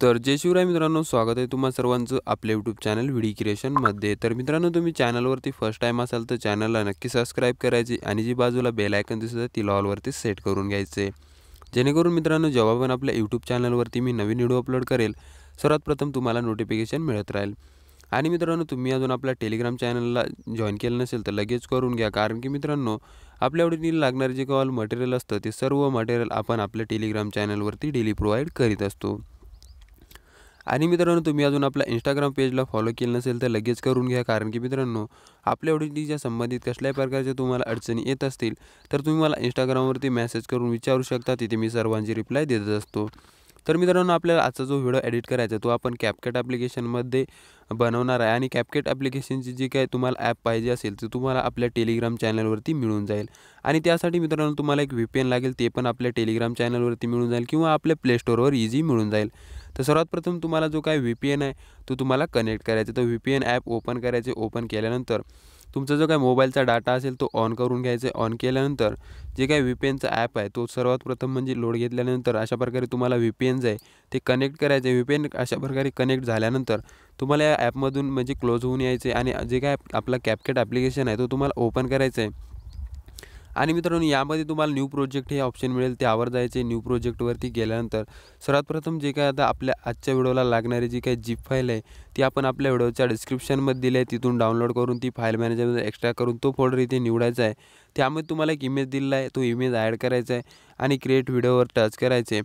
तर जय शिवराय मित्रांनो, स्वागत आहे तुम्हा सर्वांचं आपल्या यूट्यूब चॅनल व्हिडिओ क्रिएशनमध्ये। तर मित्रांनो, तुम्ही चॅनलवरती फर्स्ट टाइम असाल तर चॅनलला नक्की सबस्क्राईब करायची आणि जी बाजूला बेल आयकॉन दिसत आहे ती ऑलवरती सेट करून घ्यायचे, जेणेकरून मित्रांनो जेव्हा पण आपल्या यूट्यूब चॅनलवरती मी नवीन व्हिडिओ अपलोड करेल सर्वात प्रथम तुम्हाला नोटिफिकेशन मिळत राहील। आणि मित्रांनो, तुम्ही अजून आपल्या टेलिग्राम चॅनलला जॉईन केलं नसेल तर लगेच करून घ्या, कारण की मित्रांनो आपल्या आवडीने लागणारे जे कॉल मटेरियल असतं ते सर्व मटेरियल आपण आपल्या टेलिग्राम चॅनलवरती डेली प्रोव्हाइड करीत असतो। आणि मित्रांनो, तुम्ही अजून आपल्या इंस्टाग्राम पेजला फॉलो केलं नसेल तर लगेच करून घ्या, कारण की मित्रांनो आपल्या आवडीच्या संबंधित कसल्याही प्रकारच्या तुम्हाला अडचणी येत असतील तर तुम्ही मला इंस्टाग्रामवरती मेसेज करून विचारू शकता, तिथे मी सर्वांची रिप्लाय देत असतो। तर मित्रांनो, आपल्याला आजचा जो व्हिडिओ एडिट करायचा तो आपण CapCut ॲप्लिकेशनमध्ये बनवणार आहे। आणि CapCut ॲप्लिकेशनची जी काही तुम्हाला ॲप पाहिजे असेल तर तुम्हाला आपल्या टेलिग्राम चॅनलवरती मिळून जाईल। आणि त्यासाठी मित्रांनो तुम्हाला एक VPN लागेल, ते पण आपल्या टेलिग्राम चॅनलवरती मिळून जाईल किंवा आपल्या प्ले स्टोअरवर इझी मिळून जाईल। तर सर्वात प्रथम तुम्हाला जो काही VPN आहे तो तुम्हाला कनेक्ट करायचा, तो VPN ॲप ओपन करायचे। ओपन केल्यानंतर तुमचा जो काही मोबाईलचा डाटा असेल तो ऑन करून घ्यायचा। ऑन केल्यानंतर जे काही VPNचा ॲप आहे तो सर्वात प्रथम म्हणजे लोड घेतल्यानंतर अशा प्रकारे तुम्हाला VPN जे आहे ते कनेक्ट करायचे। VPN अशा प्रकारे कनेक्ट झाल्यानंतर तुम्हाला या ॲपमधून म्हणजे क्लोज होऊन यायचे आणि जे काय आपला CapCut ॲप्लिकेशन आहे तो तुम्हाला ओपन करायचा आहे। आणि मित्रांनो, यामध्ये तुम्हाला न्यू प्रोजेक्ट हे ऑप्शन मिळेल, त्यावर जायचे। न्यू प्रोजेक्टवरती गेल्यानंतर सर्वात प्रथम जे काय आता आपल्या आजच्या व्हिडिओला लागणारी जी काही झिप फाईल आहे ती आपण आपल्या व्हिडिओच्या डिस्क्रिप्शनमध्ये दिली आहे, तिथून डाउनलोड करून ती फाईल मॅनेजरमध्ये एक्स्ट्रॅक्ट करून तो फोल्डर इथे निवडायचा आहे। त्यामध्ये तुम्हाला एक इमेज दिलेला आहे, तो इमेज ॲड करायचा आहे आणि क्रिएट व्हिडिओवर टच करायचे।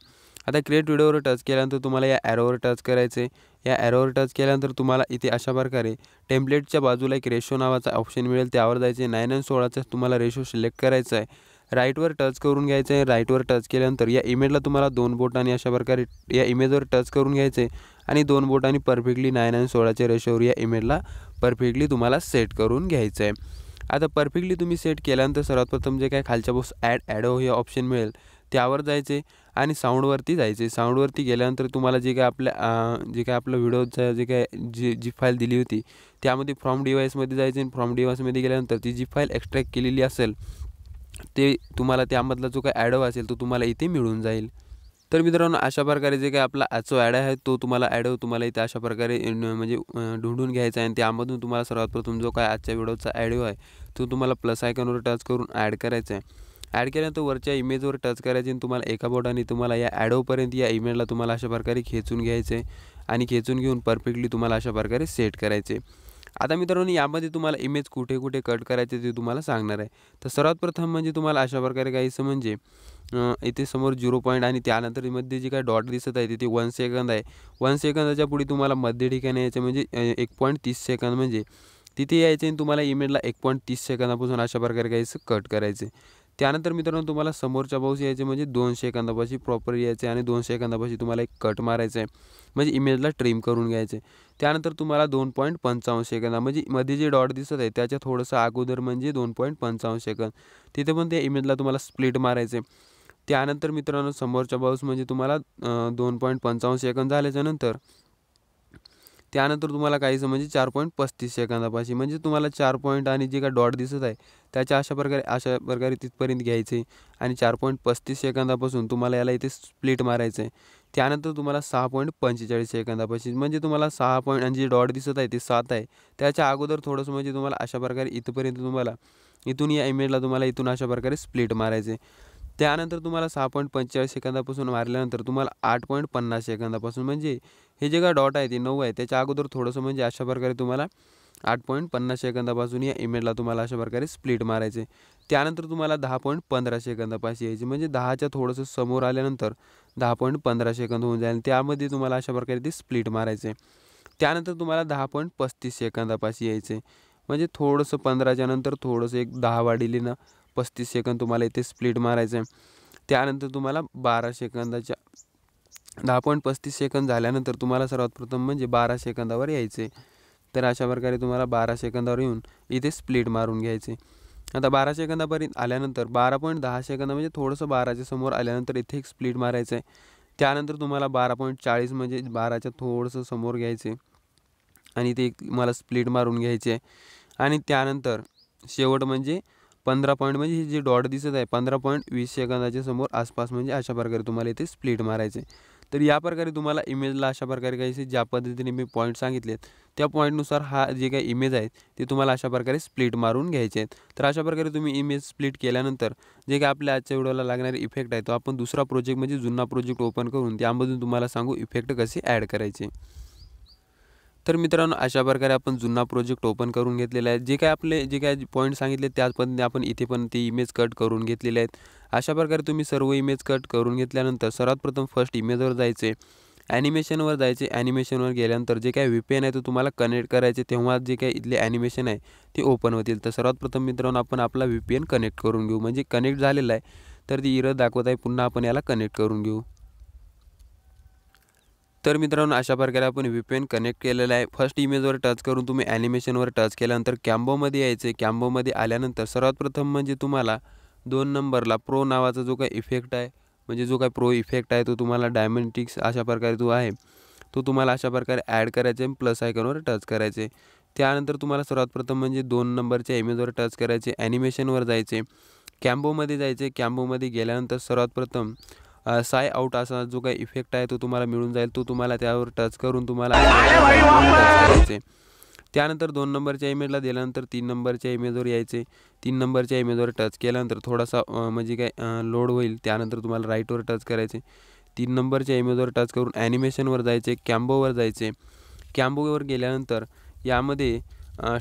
आता क्रिएट व्हिडिओवर टच केल्यानंतर तुम्हाला या ॲरोवर टच करायचे। या ॲरोवर टच केल्यानंतर तुम्हाला इथे अशा प्रकारे टेम्पलेटच्या बाजूला एक रेशो नावाचा ऑप्शन मिळेल, त्यावर जायचे। 9:16चा तुम्हाला रेशो सिलेक्ट करायचा आहे। राईटवर टच करून घ्यायचं आहे। राईटवर टच केल्यानंतर या इमेजला तुम्हाला 2 बोटांनी अशा प्रकारे या इमेजवर टच करून घ्यायचे आणि 2 बोटांनी परफेक्टली 9:16च्या रेशोवर या इमेजला परफेक्टली तुम्हाला सेट करून घ्यायचं आहे। आता परफेक्टली तुम्ही सेट केल्यानंतर सर्वात प्रथम जे काय खालच्या बॉक्स ॲडो हे ऑप्शन मिळेल त्यावर जायचे आणि साऊंडवरती जायचे। साऊंडवरती गेल्यानंतर तुम्हाला जे काय आपलं व्हिडिओचं जे काय जी फाईल दिली होती त्यामध्ये फ्रॉम डिव्हाइसमध्ये जायचे आणि फ्रॉम डिव्हाइसमध्ये गेल्यानंतर ती जी फाईल एक्स्ट्रॅक्ट केलेली असेल ते तुम्हाला त्यामधला जो काही ॲडो असेल तो तुम्हाला इथे मिळून जाईल। तर मित्रांनो, अशा प्रकारे जे काही आपला आजचा ॲड आहे तो तुम्हाला ॲडो तुम्हाला इथे अशा प्रकारे म्हणजे ढूंढून घ्यायचा आहे आणि त्यामधून तुम्हाला सर्वात प्रथम जो काय आजच्या व्हिडिओचा ॲडो आहे तो तुम्हाला प्लस आयकॉनवर टच करून ॲड करायचा आहे। ॲड केल्यानंतर वरच्या इमेजवर टच करायचे आणि तुम्हाला एका बोटाने तुम्हाला या ॲडोपर्यंत या इमेजला तुम्हाला अशा प्रकारे खेचून घ्यायचे आणि खेचून घेऊन परफेक्टली तुम्हाला अशा प्रकारे सेट करायचे। आता मित्रांनो, यामध्ये तुम्हाला इमेज कुठे कुठे कट करायचे ते तुम्हाला सांगणार आहे। तर सर्वात प्रथम म्हणजे तुम्हाला अशा प्रकारे काहीसं म्हणजे इथे समोर 0 पॉईंट आणि त्यानंतर मध्ये जी काही डॉट दिसत आहे तिथे 1 सेकंद आहे। 1 सेकंदाच्या पुढे तुम्हाला मध्य ठिकाणी यायचं म्हणजे 1.30 सेकंद म्हणजे तिथे यायचे आणि तुम्हाला इमेजला 1.30 सेकंदापासून अशा प्रकारे काहीसं कट करायचे। त्यानंतर मित्रांनो, तुम्हाला समोरच्या बाजूस यायचे म्हणजे 2 सेकंदापाशी प्रॉपर यायचे आणि 2 सेकंदापाशी तुम्हाला एक कट मारायचा आहे म्हणजे इमेजला ट्रिम करून घ्यायचे। त्यानंतर तुम्हाला 2.55 सेकंद म्हणजे मध्ये जे डॉट दिसत आहे त्याच्या थोडंसं अगोदर म्हणजे 2.55 सेकंद तिथे पण त्या इमेजला तुम्हाला स्प्लिट मारायचे। त्यानंतर मित्रांनो, समोरच्या बाजूस म्हणजे तुम्हाला 2.55 सेकंद झाल्याच्यानंतर त्यानंतर तुम्हाला काहीसं म्हणजे 4.35 सेकंदापाशी म्हणजे तुम्हाला 4 पॉईंट आणि जे काय डॉट दिसत आहे त्याच्या अशा प्रकारे तिथपर्यंत घ्यायचे आणि 4.35 सेकंदापासून तुम्हाला याला इथे स्प्लिट मारायचं आहे। त्यानंतर तुम्हाला 6.45 सेकंदापाशी म्हणजे तुम्हाला 6 पॉईंट आणि जे डॉट दिसत आहे ते 7 आहे त्याच्या अगोदर थोडंसं म्हणजे तुम्हाला अशा प्रकारे इथपर्यंत तुम्हाला इथून या इमेजला तुम्हाला इथून अशा प्रकारे स्प्लिट मारायचे। त्यानंतर तुम्हाला 6.45 सेकंदापासून मारल्यानंतर तुम्हाला 8.50 सेकंदापासून म्हणजे हे जे काय डॉट आहे ते 9 आहे त्याच्या अगोदर थोडंसं म्हणजे अशा प्रकारे तुम्हाला 8.50 सेकंदापासून या इमेजला तुम्हाला अशा प्रकारे स्प्लिट मारायचे। त्यानंतर तुम्हाला 10.15 सेकंदापाशी यायचे, म्हणजे 10च्या थोडंसं समोर आल्यानंतर 10.15 सेकंद होऊन जाईल, त्यामध्ये तुम्हाला अशा प्रकारे ते स्प्लिट मारायचे। त्यानंतर तुम्हाला 10.35 सेकंदापाशी यायचे, म्हणजे थोडंसं 15च्या नंतर थोडंसं एक 10 वाढीले ना 35 सेकंद तुम्हाला इथे स्प्लिट मारायचं आहे। त्यानंतर तुम्हाला 12 सेकंदाच्या 10.35 सेकंद झाल्यानंतर तुम्हाला सर्वात प्रथम म्हणजे 12 सेकंदावर यायचे। तर अशा प्रकारे तुम्हाला 12 सेकंदावर येऊन इथे स्प्लिट मारून घ्यायचे। आता 12 सेकंदापर्यंत आल्यानंतर 12.10 सेकंद म्हणजे थोडंसं 12च्या समोर आल्यानंतर इथे एक स्प्लिट मारायचं आहे। त्यानंतर तुम्हाला 12.40 म्हणजे 12च्या थोडंसं समोर घ्यायचे आणि ते मला स्प्लिट मारून घ्यायचे आहे। आणि त्यानंतर शेवट म्हणजे 15 पॉईंट म्हणजे हे जे डॉट दिसत आहे 15.20 सेकंदाच्या समोर आसपास, म्हणजे अशा प्रकारे तुम्हाला इथे स्प्लिट मारायचे। तर या प्रकारे तुम्हाला इमेजला अशा प्रकारे काही ज्या पद्धतीने मी पॉईंट सांगितलेत त्या पॉईंटनुसार हा जे काही इमेज आहे ते तुम्हाला अशा प्रकारे स्प्लिट मारून घ्यायचे आहेत। तर अशा प्रकारे तुम्ही इमेज स्प्लिट केल्यानंतर जे काही आपल्या आजच्या व्हिडिओला लागणारे इफेक्ट आहे तो आपण दुसरा प्रोजेक्ट म्हणजे जुना प्रोजेक्ट ओपन करून त्यामधून तुम्हाला सांगू इफेक्ट कसे ॲड करायचे। तर मित्रांनो अशा प्रकारे आपण जुना प्रोजेक्ट ओपन करून घेतलेला आहे। जे काय पॉईंट सांगितले त्याच पद्धतीने आपण इथे पण ती इमेज कट करून घेतलेले आहेत। अशा प्रकारे तुम्ही सर्व इमेज कट करून घेतल्यानंतर सर्वात प्रथम फर्स्ट इमेजवर जायचे, ॲनिमेशनवर जायचे। ॲनिमेशनवर गेल्यानंतर जे काही VPN आहे तो तुम्हाला कनेक्ट करायचे, तेव्हा जे काही इथले ॲनिमेशन आहे ते ओपन होतील। तर सर्वात प्रथम मित्रांनो आपण आपला VPN कनेक्ट करून घेऊ, म्हणजे कनेक्ट झालेला आहे तर ती एरर दाखवत आहे, पुन्हा आपण याला कनेक्ट करून घेऊ। तर मित्रांनो अशा प्रकारे आपण VPN कनेक्ट केलेला आहे। फर्स्ट इमेजवर टच करून तुम्ही ॲनिमेशनवर टच केल्यानंतर कॅम्बोमध्ये यायचे। कॅम्बोमध्ये आल्यानंतर सर्वात प्रथम म्हणजे तुम्हाला 2 नंबरला प्रो नावाचा जो काही इफेक्ट आहे, म्हणजे जो काही प्रो इफेक्ट आहे तो तुम्हाला डायमंटिक्स अशा प्रकारे जो आहे तो तुम्हाला अशा प्रकारे ॲड करायचे आहे, प्लस आयकॉनवर टच करायचे। त्यानंतर तुम्हाला सर्वात प्रथम म्हणजे 2 नंबरच्या इमेजवर टच करायचे, ॲनिमेशनवर जायचे, कॅम्बोमध्ये जायचे। कॅम्बोमध्ये गेल्यानंतर सर्वात प्रथम साय आउट असा जो काही इफेक्ट आहे तो तुम्हाला मिळून जाईल, तो तुम्हाला त्यावर टच करून तुम्हाला टच करायचे। त्यानंतर 2 नंबरच्या इमेजला दिल्यानंतर 3 नंबरच्या इमेजवर यायचे। 3 नंबरच्या इमेजवर टच केल्यानंतर थोडासा म्हणजे काय लोड होईल, त्यानंतर तुम्हाला राईटवर टच करायचे। 3 नंबरच्या इमेजवर टच करून ॲनिमेशनवर जायचे, कॅम्बोवर जायचे। कॅम्बोवर गेल्यानंतर यामध्ये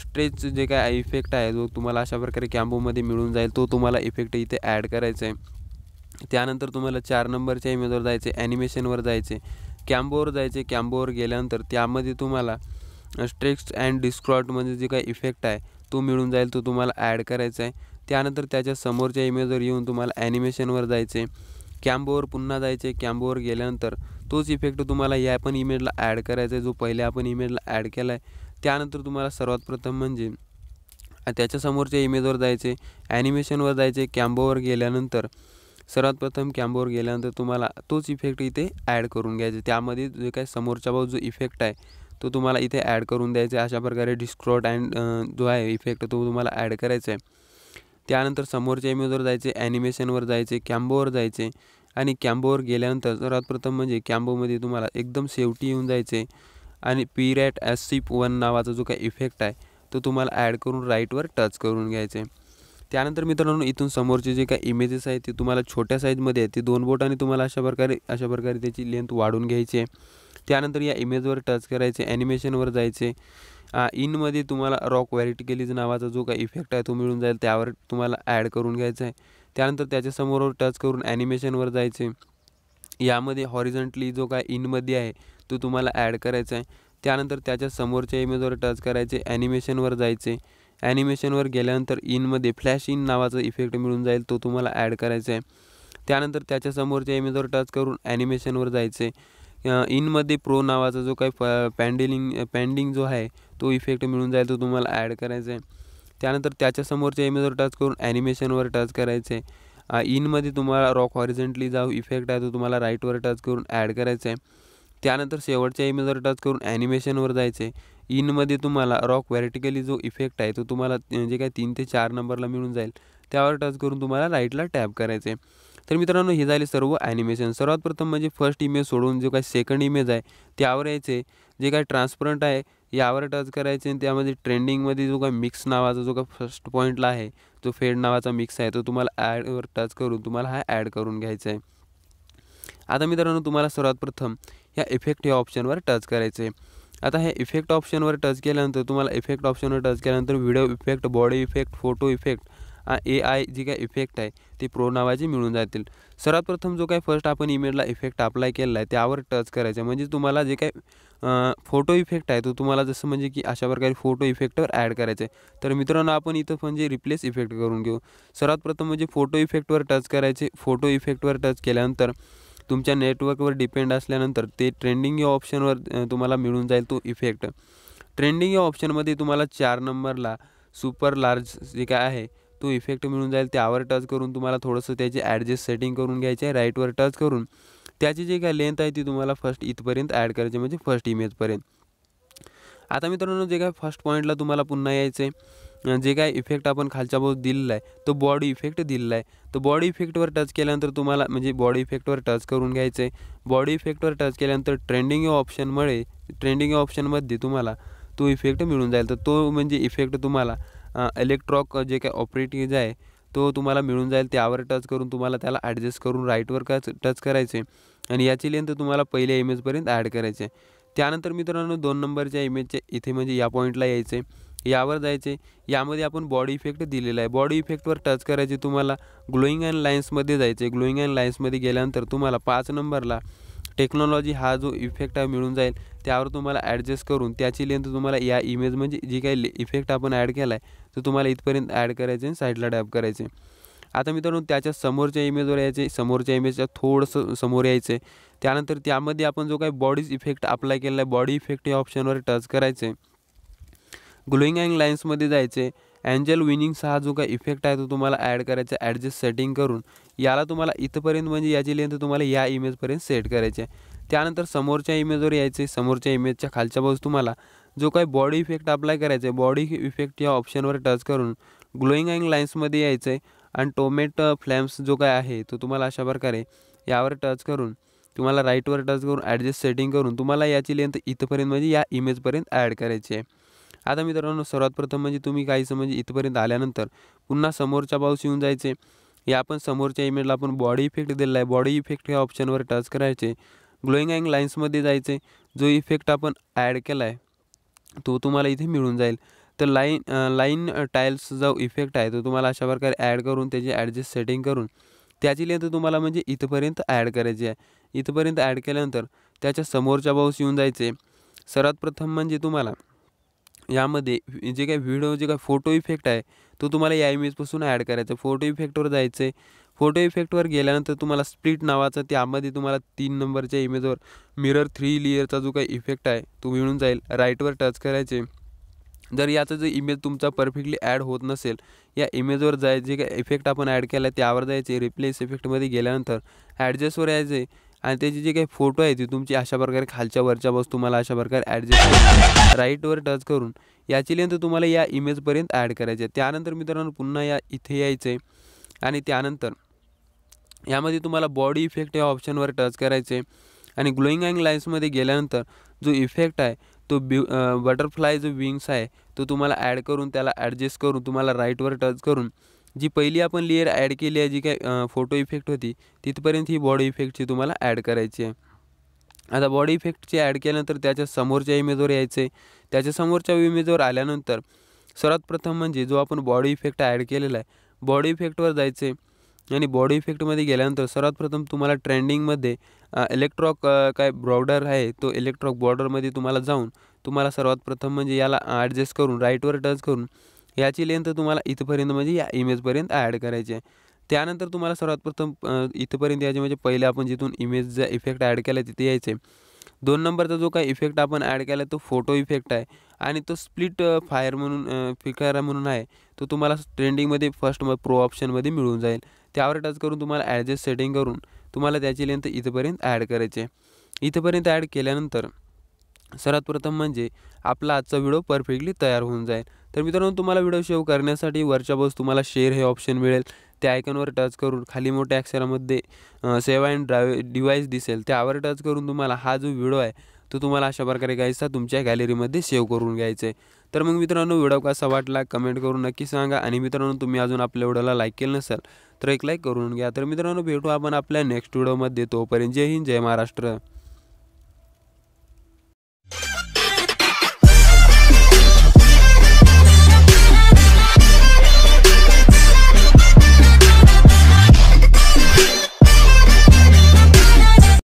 स्ट्रेच जे काय इफेक्ट आहे जो तुम्हाला अशा प्रकारे कॅम्बोमध्ये मिळून जाईल तो तुम्हाला इफेक्ट इथे ॲड करायचा आहे। त्यानंतर तुम्हाला 4 नंबरच्या इमेजवर जायचे, ॲनिमेशनवर जायचे, कॅम्बोवर जायचे। कॅम्बोवर गेल्यानंतर त्यामध्ये तुम्हाला स्ट्रेच अँड डिस्टॉर्ट म्हणजे जे काही इफेक्ट आहे तो मिळून जाईल, तो तुम्हाला ॲड करायचा आहे। त्यानंतर त्याच्या समोरच्या इमेजवर येऊन तुम्हाला ॲनिमेशनवर जायचे, कॅम्बोवर पुन्हा जायचे। कॅम्बोवर गेल्यानंतर तोच इफेक्ट तुम्हाला या पण इमेजला ॲड करायचा आहे जो पहिले आपण इमेजला ॲड केला आहे। त्यानंतर तुम्हाला सर्वात प्रथम म्हणजे त्याच्या समोरच्या इमेजवर जायचे, ॲनिमेशनवर जायचे, कॅम्बोवर गेल्यानंतर सर्वात प्रथम कॅम्बोवर गेल्यानंतर तुम्हाला तोच इफेक्ट इथे ॲड करून घ्यायचे। त्यामध्ये जे काही समोरच्या बाजू जो इफेक्ट आहे तो तुम्हाला इथे ॲड करून द्यायचा। अशा प्रकारे डिस्टॉर्ट अँड जो आहे इफेक्ट तो तुम्हाला ॲड करायचा आहे। त्यानंतर समोरच्या इमेजवर जायचे, ॲनिमेशनवर जायचे, कॅम्बोवर जायचे आणि कॅम्बोवर गेल्यानंतर सर्वात प्रथम म्हणजे कॅम्बोमध्ये तुम्हाला एकदम शेवटी येऊन जायचे आणि पीरॅट SIP1 नावाचा जो काही इफेक्ट आहे तो तुम्हाला ॲड करून राईटवर टच करून घ्यायचे। त्यानंतर मित्रांनो इथून समोरचे जे काही इमेजेस आहेत ते तुम्हाला छोट्या साईजमध्ये आहेत, ते 2 बोटांनी तुम्हाला अशा प्रकारे त्याची लेंथ वाढवून घ्यायची आहे। त्यानंतर या इमेजवर टच करायचे, ॲनिमेशनवर जायचे, इनमध्ये तुम्हाला रॉक व्हर्टिकलीज नावाचा जो काही इफेक्ट आहे तो मिळून जाईल, त्यावर तुम्हाला ॲड करून घ्यायचा आहे। त्यानंतर त्याच्या समोर टच करून ॲनिमेशनवर जायचे, यामध्ये हॉरिझॉन्टली जो काय इनमध्ये आहे तो तुम्हाला ॲड करायचा आहे। त्यानंतर त्याच्या समोरच्या इमेजवर टच करायचे, ॲनिमेशनवर जायचे, ॲनिमेशनवर गेल्यानंतर इनमध्ये फ्लॅश इन नावाचा इफेक्ट मिळून जाईल, तो तुम्हाला ॲड करायचा आहे। त्यानंतर त्याच्या समोरच्या इमेजवर टच करून ॲनिमेशनवर जायचे, इनमध्ये प्रो नावाचा जो काही पॅन्डिंग जो आहे तो इफेक्ट मिळून जाईल, तो तुम्हाला ॲड करायचा आहे। त्यानंतर त्याच्या समोरच्या इमेजवर टच करून ॲनिमेशनवर टच करायचे, इनमध्ये तुम्हाला रॉक हॉरिझॉन्टली जो इफेक्ट आहे तो तुम्हाला राईटवर टच करून ॲड करायचा आहे। त्यानंतर शेवटच्या इमेजवर टच करून ॲनिमेशनवर जायचे, इनमध्ये तुम्हाला रॉक व्हर्टिकली जो इफेक्ट आहे तो तुम्हाला जे काही 3 ते 4 नंबरला मिळून जाईल त्यावर टच करून तुम्हाला राईटला टॅप करायचे आहे। तर मित्रांनो हे झाले सर्व ॲनिमेशन। सर्वात प्रथम म्हणजे फर्स्ट इमेज सोडून जो काही सेकंड इमेज आहे त्यावर यायचे, जे काही ट्रान्सपरंट आहे यावर टच करायचे आणि त्यामध्ये ट्रेंडिंगमध्ये जो काही मिक्स नावाचा जो काही फर्स्ट पॉईंटला आहे जो फेड नावाचा मिक्स आहे तो तुम्हाला ॲडवर टच करून तुम्हाला हा ॲड करून घ्यायचा आहे। आता मित्रांनो तुम्हाला सर्वात प्रथम या इफेक्ट या ऑप्शनवर टच करायचे आता हे इफेक्ट ऑप्शनवर टच केल्यानंतर तुम्हाला इफेक्ट ऑप्शनवर टच केल्यानंतर video effect, body effect, photo effect, AI जी काही इफेक्ट आहे ते प्रो नावाचे मिळून जातील. सर्वात प्रथम जो काही फर्स्ट आपण इमेजला इफेक्ट अप्लाय केलेला आहे त्यावर टच करायचं, म्हणजे तुम्हाला जे काही फोटो इफेक्ट आहे तो तुम्हाला जसं म्हणजे की अशा प्रकारे फोटो इफेक्टवर ॲड करायचं आहे. तर मित्रांनो आपण इथं म्हणजे रिप्लेस इफेक्ट करून घेऊ. सर्वात प्रथम म्हणजे फोटो इफेक्टवर टच करायचे. फोटो इफेक्टवर टच केल्यानंतर तुमच्या नेटवर्कवर डिपेंड असल्यानंतर ते ट्रेंडिंग या ऑप्शनवर तुम्हाला मिळून जाईल तो इफेक्ट. ट्रेंडिंग या ऑप्शनमध्ये तुम्हाला 4 नंबरला सुपर लार्ज जे काय आहे तो इफेक्ट मिळून जाईल. त्यावर टच करून तुम्हाला थोडंसं त्याची ॲडजस्ट सेटिंग करून घ्यायची आहे. राईटवर टच करून त्याची जी काय लेंथ आहे ती तुम्हाला फर्स्ट इथपर्यंत ॲड करायची, म्हणजे फर्स्ट इमेजपर्यंत. आता मित्रांनो जे काय फर्स्ट पॉईंटला तुम्हाला पुन्हा यायचं आहे. जे काय इफेक्ट आपण खालच्या बाजूस दिलेला आहे तो बॉडी इफेक्ट दिलेला आहे. तो बॉडी इफेक्टवर टच केल्यानंतर तुम्हाला म्हणजे बॉडी इफेक्टवर टच करून घ्यायचं आहे. बॉडी इफेक्टवर टच केल्यानंतर ट्रेंडिंग या ऑप्शनमध्ये तुम्हाला तो इफेक्ट मिळून जाईल. तर तो म्हणजे इफेक्ट तुम्हाला इलेक्ट्रॉक जे काही ऑपरेटिव्ह आहे तो तुम्हाला मिळून जाईल. त्यावर टच करून तुम्हाला त्याला ॲडजस्ट करून राईटवर टच करायचे आणि याची लेंथ तुम्हाला पहिल्या इमेजपर्यंत ॲड करायचे. त्यानंतर मित्रांनो 2 नंबरच्या इमेजच्या इथे म्हणजे या पॉईंटला यायचे, यावर जायचे. यामध्ये आपण बॉडी इफेक्ट दिलेला आहे. बॉडी इफेक्टवर टच करायचे. तुम्हाला ग्लोईंग अँड लाईन्समध्ये जायचे. ग्लोईंग अँड लाईन्समध्ये गेल्यानंतर तुम्हाला 5 नंबरला टेक्नॉलॉजी हा जो इफेक्ट आहे मिळून जाईल. त्यावर तुम्हाला ॲडजस्ट करून त्याची लेंथ तुम्हाला या इमेज म्हणजे जी काही इफेक्ट आपण ॲड केला आहे तो तुम्हाला इथपर्यंत ॲड करायचे आणि साईडला डॅब करायचे. आता मित्रांनो त्याच्या समोरच्या इमेजवर यायचे. समोरच्या इमेजच्या थोडंसं समोर यायचं. त्यानंतर त्यामध्ये आपण जो काही बॉडीज इफेक्ट अप्लाय केला आहे बॉडी इफेक्ट या ऑप्शनवर टच करायचे. ग्लोईंग अँड लाईन्समध्ये जायचे. एंजल विनिंग्स हा जो काही इफेक्ट आहे तो तुम्हाला ॲड करायचा ॲडजस्ट सेटिंग करून. याला तुम्हाला इथपर्यंत म्हणजे याची लेंथ तुम्हाला या इमेजपर्यंत सेट करायची आहे. त्यानंतर समोरच्या इमेजवर यायचे. समोरच्या इमेजच्या खालच्या बाजूस तुम्हाला जो काही बॉडी इफेक्ट अप्लाय करायचा आहे बॉडी इफेक्ट या ऑप्शनवर टच करून ग्लोईंग अँड लाईन्समध्ये यायचं आहे आणि टोमॅटो फ्लॅम्स जो काय आहे तो तुम्हाला अशा प्रकारे यावर टच करून तुम्हाला राईटवर टच करून ॲडजस्ट सेटिंग करून तुम्हाला याची लेंथ इथपर्यंत म्हणजे या इमेजपर्यंत ॲड करायची आहे. आता मित्रांनो सर्वात प्रथम म्हणजे तुम्ही काहीसं म्हणजे इथपर्यंत आल्यानंतर पुन्हा समोरच्या बाजूस येऊन जायचे. या आपण समोरच्या इमेजला आपण बॉडी इफेक्ट दिलेला आहे. बॉडी इफेक्ट या ऑप्शनवर टच करायचे. ग्लोईंग अँड लाईन्समध्ये जायचे. जो इफेक्ट आपण ॲड केला आहे तो तुम्हाला इथे मिळून जाईल. तर लाईन टाईल्स जो इफेक्ट आहे तो तुम्हाला अशा प्रकारे ॲड करून त्याची ॲडजस्ट सेटिंग करून त्याची लेंथ तुम्हाला म्हणजे इथपर्यंत ॲड करायची आहे. इथपर्यंत ॲड केल्यानंतर त्याच्या समोरच्या बाजूस येऊन जायचे. सर्वात प्रथम म्हणजे तुम्हाला यामध्ये जे काही व्हिडिओ जे काही फोटो इफेक्ट आहे तो तुम्हाला या इमेजपासून ॲड करायचा. फोटो इफेक्टवर जायचं आहे. फोटो इफेक्टवर गेल्यानंतर तुम्हाला स्प्लिट नावाचा त्यामध्ये तुम्हाला 3 नंबरच्या इमेजवर मिरर 3 लेयरचा जो काही इफेक्ट आहे तो मिळून जाईल. राईटवर टच करायचे. जर याचा जो इमेज तुमचा परफेक्टली ॲड होत नसेल या इमेजवर जे काही इफेक्ट आपण ॲड केला आहे त्यावर जायचे. रिप्लेस इफेक्टमध्ये गेल्यानंतर ॲडजस्टवर यायचे आणि त्याची जी काही फोटो आहे ती तुमची अशा प्रकारे खालच्या वरच्या बाजूस तुम्हाला अशा प्रकारे ॲडजस्ट करून राईटवर टच करून याची लेंथ तुम्हाला या इमेजपर्यंत ॲड करायची आहे. त्यानंतर मित्रांनो पुन्हा या इथे यायचं आहे आणि त्यानंतर यामध्ये तुम्हाला बॉडी इफेक्ट या ऑप्शनवर टच करायचे आणि ग्लोईंग अँड लाईन्समध्ये गेल्यानंतर जो इफेक्ट आहे तो बटरफ्लाय जो विंग्स आहे तो तुम्हाला ॲड करून त्याला ॲडजस्ट करून तुम्हाला राईटवर टच करून जी पहिली आपण लेयर ॲड केली आहे जी काही फोटो इफेक्ट होती तिथपर्यंत ही बॉडी इफेक्टची तुम्हाला ॲड करायची आहे. आता बॉडी इफेक्टची ॲड केल्यानंतर त्याच्या समोरच्या इमेजवर यायचे. त्याच्या समोरच्या इमेजवर आल्यानंतर सर्वात प्रथम म्हणजे जो आपण बॉडी इफेक्ट ॲड केलेला आहे बॉडी इफेक्टवर जायचे आणि बॉडी इफेक्टमध्ये गेल्यानंतर सर्वात प्रथम तुम्हाला ट्रेंडिंगमध्ये इलेक्ट्रॉक काय बॉर्डर आहे तो इलेक्ट्रॉक बॉर्डरमध्ये तुम्हाला जाऊन तुम्हाला सर्वात प्रथम म्हणजे याला ॲडजस्ट करून राईटवर टच करून याची लेंथ तुम्हाला इथपर्यंत म्हणजे या इमेजपर्यंत ॲड करायची आहे. त्यानंतर तुम्हाला सर्वात प्रथम इथपर्यंत यायचे म्हणजे पहिले आपण जिथून इमेजचा इफेक्ट ॲड केला तिथे यायचे. 2 नंबरचा जो काही इफेक्ट आपण ॲड केला तो फोटो इफेक्ट आहे आणि तो स्प्लिट फायर म्हणून फिकारा म्हणून आहे तो तुम्हाला ट्रेंडिंगमध्ये फर्स्ट प्रो ऑप्शनमध्ये मिळून जाईल. त्यावर टच करून तुम्हाला ॲडजस्ट सेटिंग करून तुम्हाला त्याची लेंथ इथपर्यंत ॲड करायची आहे. इथपर्यंत ॲड केल्यानंतर सर्वात प्रथम म्हणजे आपला आजचा व्हिडिओ परफेक्टली तयार होऊन जाईल. तर मित्रांनो तुम्हाला व्हिडिओ सेव्ह करण्यासाठी वरच्या बाजूस तुम्हाला शेअर हे ऑप्शन मिळेल. त्या आयकॉनवर टच करून खाली मोठ्या अक्षरामध्ये सेव्ह अँड डिव्हाइस दिसेल त्यावर टच करून तुम्हाला हा जो व्हिडिओ आहे तो तुम्हाला अशा प्रकारे घ्यायचा तुमच्या गॅलरीमध्ये सेव्ह करून घ्यायचा आहे. तर मग मित्रांनो व्हिडिओ कसा वाटला कमेंट करून नक्की सांगा आणि मित्रांनो तुम्ही अजून आपल्या व्हिडिओला लाईक केलं नसेल तर एक लाईक करून घ्या. तर मित्रांनो भेटू आपण आपल्या नेक्स्ट व्हिडिओमध्ये. तोपर्यंत जय हिंद जय महाराष्ट्र.